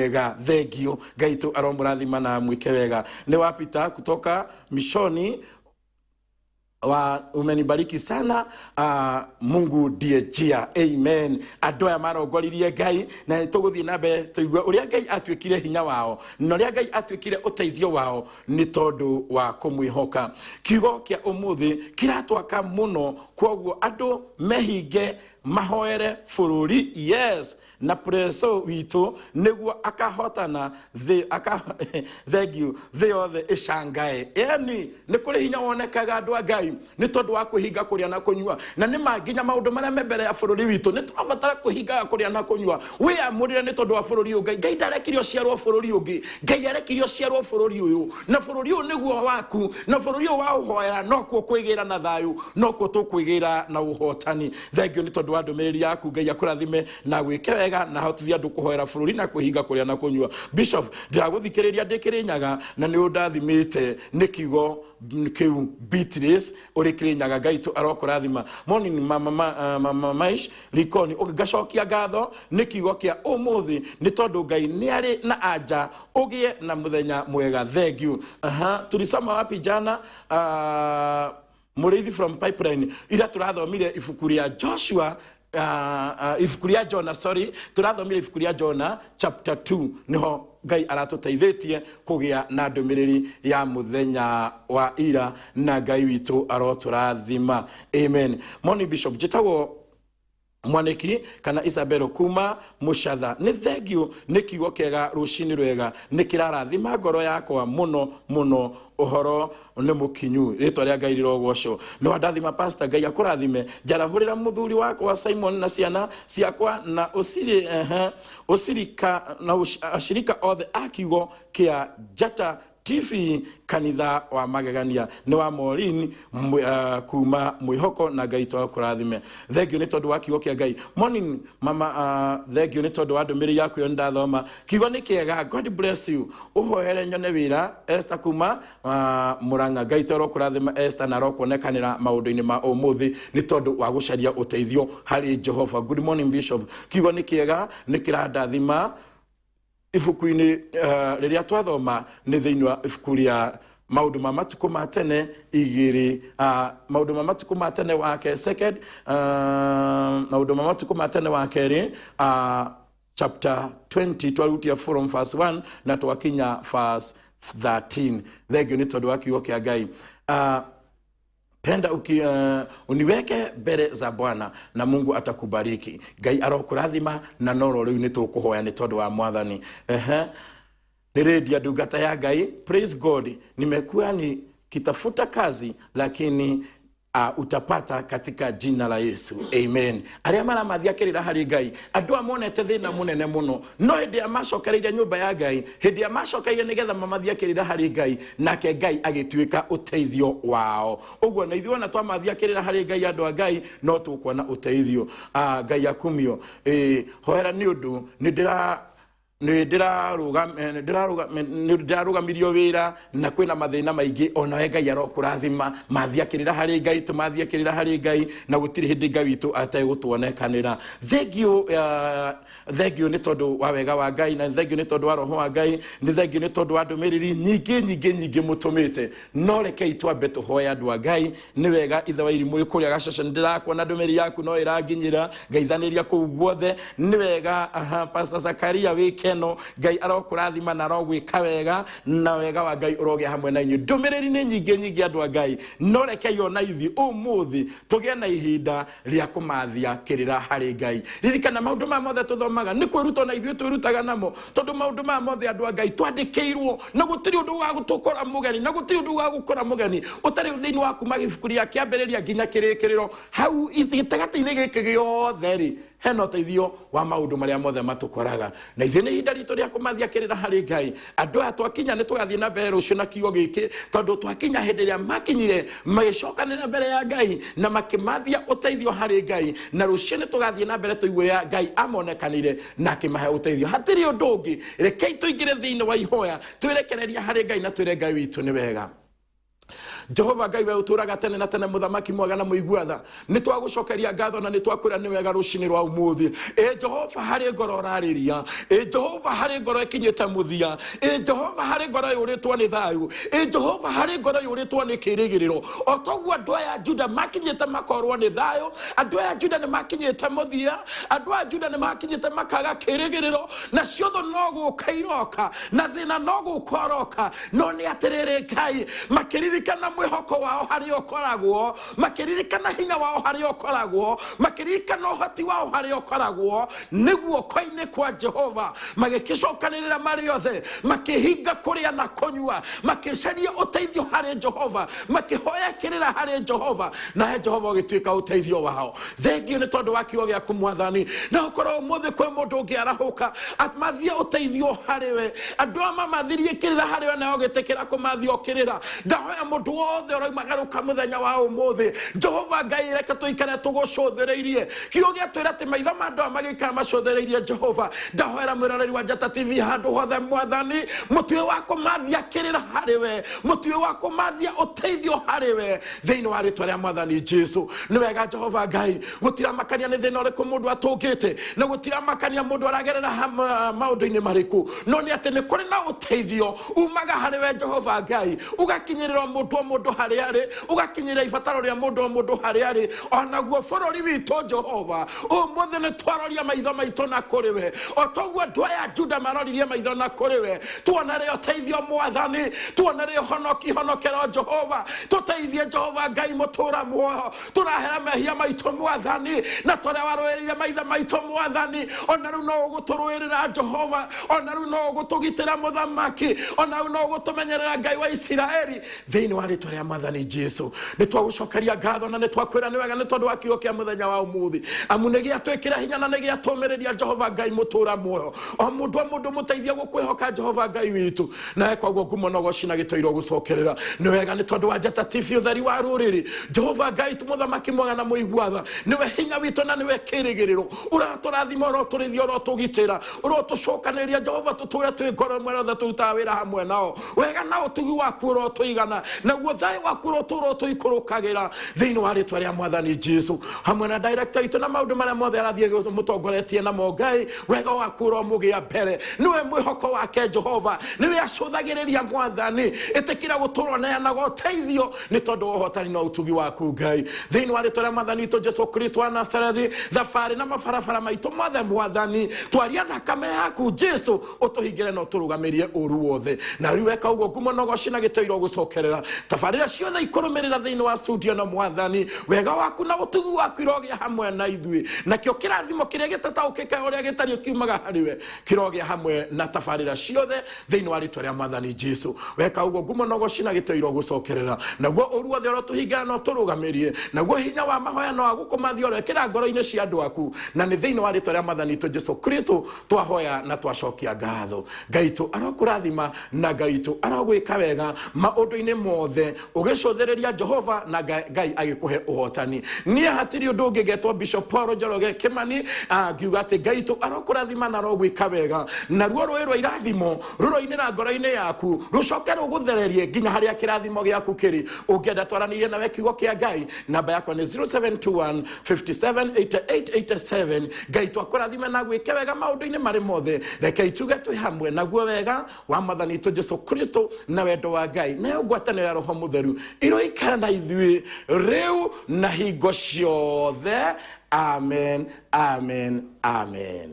Thank you. Gaitu aromurathima na mwike wega. Ni wapita kutoka mishoni umenibariki sana. Mungu ndiye njia. Amen. Adoya marongoririe Ngai na tuguthie nabe tuigua uria Ngai atwikire hinya wao na uria Ngai atwikire uteithio wao ni tondu wa kumwihoka. Kiugo kia umuthi kiratwaka muno kwoguo andu mehinge mahoere fururi yes na preso witu niguo akahotana thank you the other ishangae yani ni kuri hinya wonekaga andu a Ngai ni tondu wa kuhinga kuria na kunyua na ni manginya maundu maria membere ya fururi witu ni twabatara kuhinga kuria na kunyua we amurire ni tondu wa fururi Ngai Ngai ndarekirio ciarwo fururi ungi Ngai arekirio ciarwo fururi uyu na fururi uyu niguo waku na fururi uyu wa uhoya no ku kwigira na thayu no ku tukwigira na uhotani thank you ni tondu wa ndumiriri yaku Ngai akurathime na gwike wega na hotithia andu kuhoera fururi na kuhinga kuria na kunyua. Bishop ndiraguthikiriria ndikirinyaga na ni undathimite ni kigo kiu Beatrice uri kirinyaga Ngai tu arokurathima morning mama maish likoni ugacokia ngatho ni kigo kia umuthi ni tondu Ngai ni ari na anja ugie na muthenya mwega. Thank you. Tulisoma wapi jana? Murithi from Pipeline ira turathomire ibuku ria Joshua ibuku ria Jonah turathomire ibuku ria Jonah chapter 2 niho Ngai aratuteithĩtie kugia na ndumiriri ya muthenya wa ira na Ngai witu aroturathima. Amen. Morning Bishop jitagwo Mwaniki kana Isabel kuma Mushatha ni thank you ni kigo kega rucini rwega ni kirarathima ngoro yakwa muno uhoro ni mukinyu ritwa ria Ngai rirogwoco ni wandathima pastor Ngai akurathime njarahurira muthuri wakwa Simon na ciana ciakwa na usirika na ashirika othe akigo kia Jata TV kanitha wa magegania ni wa Morin kuma mwihoko na Ngai twakurathime. Thank you ni tondu wa kigo kia Ngai. Morning mama thank you ni tondu wa ndumiri yaku yo ndathoma kigo ni kiega. God bless you. Uhoere nyone wira Esther kuma Muranga Ngai twakurathime Esther na rokonekanira maundu-ini ma umuthi ni tondu wa gucaria uteithio hari Jehova. Good morning Bishop. Kigo ni kiega ni kirandathima ifuku-ini riria twathoma ni thiini wa ifuku ria maundu ma matuku ma tene igiri maundu ma matuku ma tene wake second maundu ma matuku ma tene wake chapter 20 twarutia from verse 1 na twakinya verse 13. Thank you ni tondu wa kiugo kia Ngai. Penda uniweke mbere za Bwana na Mungu atakubariki. Ngai arokurathima na noro riu ni tukuhoya ni tondu wa Mwathani. Niredia ndungata ya Ngai. Praise God. Nimekuwa nikitafuta kazi lakini utapata katika jina la Yesu. Amen. Aria maramathikirira hari Ngai andu amonete thina munene muno no hindi amacokereire nyumba ya Ngai hindi amacokeire nigetha mamathikirira hari Ngai nake Ngai agituika uteithio wao. Uguo na ithuona twamathikirira hari Ngai andu a Ngai no tukuona uteithio. Ngai akumio hoera ni undu ni ndirarugamirio wira na kwina mathina maingi ona we Ngai arokurathima mathiakirira hari Ngai tumathiakirira hari Ngai na gutiri hindi Ngai witu ategutuonekanira. Thank you ni tondu wa wega wa Ngai na thank you ni tondu wa roho wa Ngai ni thank you ni tondu wa ndumiriri nyingi mutumite no rekei twambe tuhoya andu a Ngai ni wega ithe wa irimu kuria gacece ndirakwa na ndumiriri yaku no iranginyira ngaithaniria kuu guothe ni wega Pastor Zakaria wike no Ngai arokurathima na rogwika wega na wega wa Ngai uroge hamwe na inyu. Ndumiriri ni nyingi andu a Ngai no rekei ona ithi umuthi tugie na ihinda ria kumathia kirira hari Ngai. Ririkana maundu ma mothe tuthomaga ni kwiruta na ithu twirutaga namo tondu maundu ma mothe andu a Ngai twandikirwo na gutiri undu wa gutukora mugeni na gutiri undu wa gukora mugeni utari thiini waku magibuku ria kiambiriria nginya kirikiriro hau itagati-ini giki giothe ri hena uteithio wa maundu maria mothe matukoraga na ithini ihinda ritu ria kumathiakirira hari Ngai. Andu aya twakinya ni tugathie na mbere rucio na kiugo giki tondu twakinya hindi ria makinyire magicokanira mbere ya Ngai na makimathia uteithio hari Ngai na rucio ni tugathie na mbere tuigwe Ngai amonekanire na akimahe uteithio. Hatiri undu ungi rekei tuingire thiini wa ihoya twirekereria hari Ngai na twire Ngai witu ni wega. Jehova Ngai we uturaga tene na tene muthamaki mwega na muiguatha ni twagucokeria ngatho na ni twakwira ni wega rucini rwa umuthi Jehova hari ngoro rariria Jehova hari ngoro ikinyite muthia Jehova hari ngoro yuritwo ni thayu Jehova hari ngoro yuritwo ni kirigiriro otogwa andu aya Juda makinyite makorwo ni thayu andu aya Juda ni makinyite muthia andu aya Juda ni makinyite makaga kirigiriro na ciotho no gukairoka na thina no gukoroka no ni atiriri Ngai makiririkana mwihoko wao hari okoragwo makiririkana hinya wao hari okoragwo makiririkana uhoti wao hari okoragwo niguo koine kwa Jehova magikicokanirira mari yothe makihinga kuria na kunyua makicaria uteithio hari Jehova makihoya kirira hari Jehova na Jehova ugituika uteithio wao thengio ni tondu wa kiugo giaku Mwathani na ukorwo muthe kwe mundu ungiarahuka atmathia uteithio hari we andu ama mathirie kirira hari we na ugitikira kumathio kirira ndahoya mundu wothe uroimagaruka muthenya wa umuthi Jehova Ngai reke tuikare tugucuthiriirie kiugo giatwira ati maitho ma andu magikara macuthiriirie Jehova ndahoera mwiroreri wa Njata TV handu hothe Mwathani mutue wa kumathia kirira hari we mutue wa kumathia uteithio hari we thiini wa ritwa ria Mwathani Jesu ni wega Jehova Ngai gutira makania ni thina uriku mundu atungite na gutira makania mundu aragerera maundu-ini mariku no ni ati ni kuri na uteithio umaga hari we Jehova Ngai ugakinyirira mundu hari ari ugakinyirira ibataro ria mundu hari ari onaguo bururi witu Jehova umuthe ni twaroria maitho maitu na kuri we otogwo andu aya Juda maroririe maitho na kuri we tuonere uteithio Mwathani tuonere honokero Jehova tuteithie Jehova Ngai mutura muoyo turahera mehia maitu Mwathani na turia waroerire maitho maitu Mwathani onaru no guturuirira Jehova onaru no gutugitira muthamaki onaru no gutumenyerera Ngai wa Israeli thiini wa ritwa ria Mwathani Jesu ni twagucokeria ngatho na ni twakwira ni wega ni tondu wa kiugo kia muthenya wa umuthi amu ni giatwikira hinya na ni giatumiriria Jehova Ngai mutura muoyo o mundu muteithia gukwihoka Jehova Ngai witu na ekwaguo ngumo no gocina gitoiro gucokerera ni wega ni tondu wa Njata TV utheri wa ruriri Jehova Ngai tumuthamaki mwega na muiguatha niwe hinya witu na niwe kirigiriro uraturathima uroturithia urotugitira urotucokaniria Jehova tuture twi ngoro mwera turuta wira hamwe nao wega na utugi waku urotuigana naguo thayu waku urotuikurukagira thiini wa ritwa ria Mwathani Jesu hamwe na director itu na maundu maria mothe arathie mutongoretie na Ngai wega waku uromugia mbere niwe mwihoko wake Jehova niwe acuthagiriria Mwathani itikira guturwo na guteithio ni tondu wa uhotani na utugi waku Ngai thiini wa ritwa ria Mwathani itu Jesu Kristo wa Nazareth thabari na mabarabara maitu mothe Mwathani twaria thakame yaku Jesu utuhingire na uturugamirie uru wothe na riu weka uguo ngumo no gocina gitoiro gucokerera tabarira ciothe ikurumirira thiini wa studio na Mwathani wega waku na utugi waku irogia hamwe na ithui na kio kirathimo kiria gitataukika uria gitari kiumaga hariwe kirogia hamwe na tabarira ciothe thiini wa ritwa ria Mwathani Jesu weka uguo ngumo no gocina gitoiro gucokerera naguo uru wothe urotuhingana no turugamirie naguo hinya wa mahoya no agukumathia urekira ngoro-ini cia andu aku na ni thiini wa ritwa ria Mwathani tu Jesu Kristo twahoya na twacokia ngatho Ngai tu arokurathima na Ngai tu arogwika wega maundu-ini mothe ugicuthiriria Jehova na Ngai agikuhe uhotani nie hatiri undu ungigetwo Bishop Paul Njoroge Kimani ngiuga ati Ngai tu arokurathima na arogwika wega na ruo rwirwo irathimo ruroinira ngoro-ini yaku rucoke ruguthererie nginya haria kirathimo giaku kiri ungienda twaranirie nawe kiugo kia Ngai namba yakwa ni 0721 578887 Ngai twakurathime na gwike wega maundu-ini mari mothe reke ituge twi hamwe naguo wega wa Mwathani tu Jesu Kristo na wendo wa Ngai na ngwatanira Roho Mutheru iroikara na ithui riu na hingo ciothe amen amen amen.